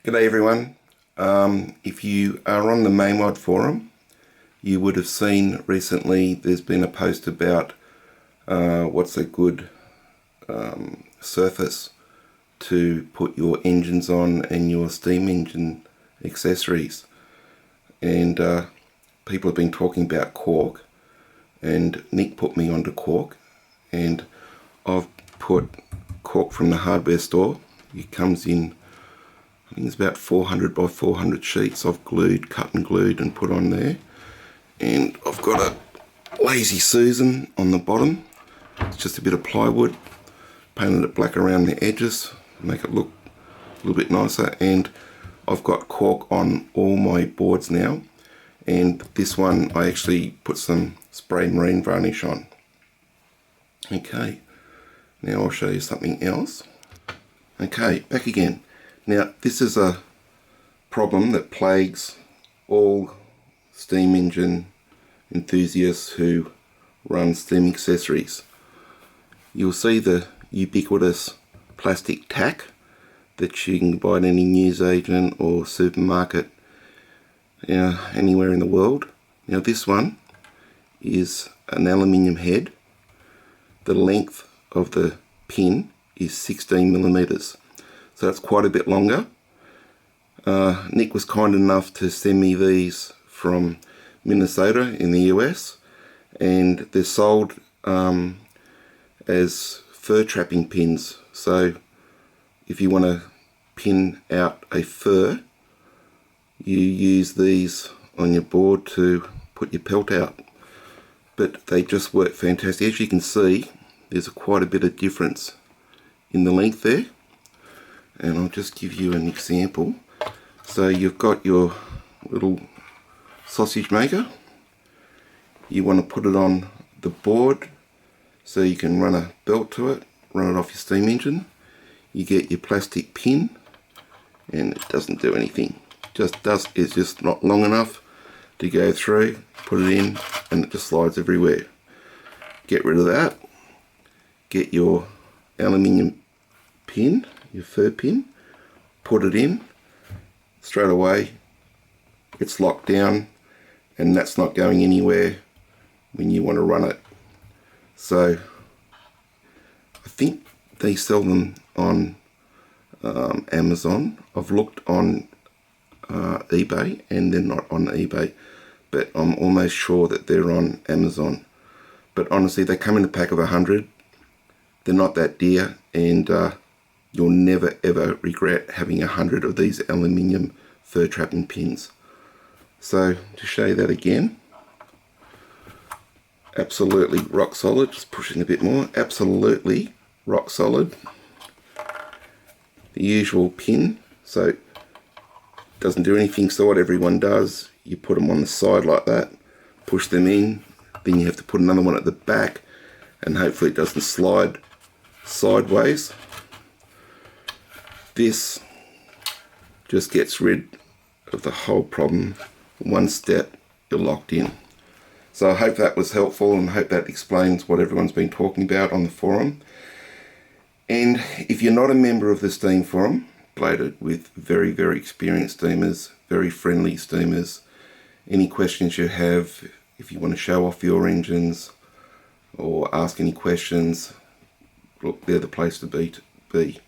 G'day everyone. If you are on the Mamod forum, you would have seen recently there's been a post about what's a good surface to put your engines on and your steam engine accessories. And people have been talking about Cork, and Nick put me onto Cork, and I've put Cork from the hardware store. It comes in, I think it's about 400 by 400 sheets. I've cut and glued and put on there. And I've got a Lazy Susan on the bottom. It's just a bit of plywood. Painted it black around the edges, make it look a little bit nicer. And I've got Cork on all my boards now. And this one I actually put some spray marine varnish on. Okay, now I'll show you something else. Okay, back again. Now, this is a problem that plagues all steam engine enthusiasts who run steam accessories. You'll see the ubiquitous plastic tack that you can buy at any newsagent or supermarket anywhere in the world. Now, this one is an aluminium head. The length of the pin is 16 millimeters. So that's quite a bit longer. Nick was kind enough to send me these from Minnesota in the US, and they're sold as fur trapping pins. So if you want to pin out a fur, you use these on your board to put your pelt out. But they just work fantastic. As you can see, there's quite a bit of difference in the length there. And I'll just give you an example. So you've got your little sausage maker. You want to put it on the board so you can run a belt to it, run it off your steam engine. You get your plastic pin, and it doesn't do anything. It's just not long enough to go through. Put it in, and it just slides everywhere. Get rid of that. Get your aluminium pin, your fur pin, put it in. Straight away it's locked down, and that's not going anywhere when you want to run it. So I think they sell them on Amazon. I've looked on eBay, and they're not on eBay, but I'm almost sure that they're on Amazon. But honestly, they come in a pack of 100. They're not that dear, and you'll never ever regret having 100 of these aluminium fur trapping pins. So to show you that again, absolutely rock solid. Just pushing a bit more. Absolutely rock solid. The usual pin, so it doesn't do anything. So what everyone does, you put them on the side like that, push them in, then you have to put another one at the back, and hopefully it doesn't slide sideways. This just gets rid of the whole problem. One step, you're locked in. So I hope that was helpful, and I hope that explains what everyone's been talking about on the forum. And if you're not a member of the Steam Forum, bloated with very, very experienced steamers, very friendly steamers, any questions you have, if you want to show off your engines or ask any questions, look, they're the place to be.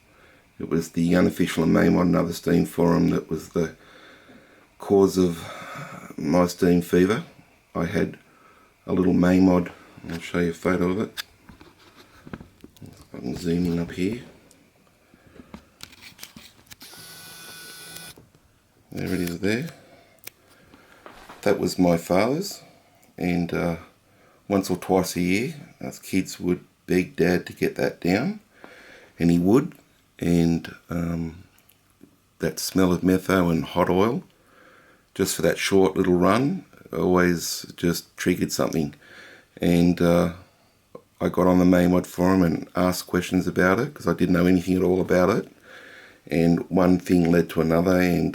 It was the unofficial Mamod and other steam forum that was the cause of my steam fever. I had a little Mamod. I'll show you a photo of it. I can zoom in up here. There it is there. That was my father's, and once or twice a year us kids would beg Dad to get that down, and he would. And that smell of metho and hot oil, just for that short little run, always just triggered something. And I got on the Mamod forum and asked questions about it, because I didn't know anything at all about it. And one thing led to another, and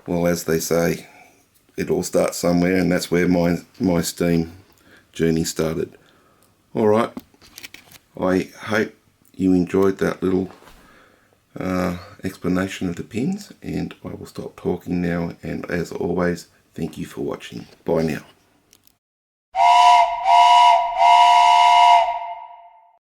well, as they say, it all starts somewhere, and that's where my steam journey started. Alright, I hope you enjoyed that little explanation of the pins, and I will stop talking now, and as always, thank you for watching. Bye now.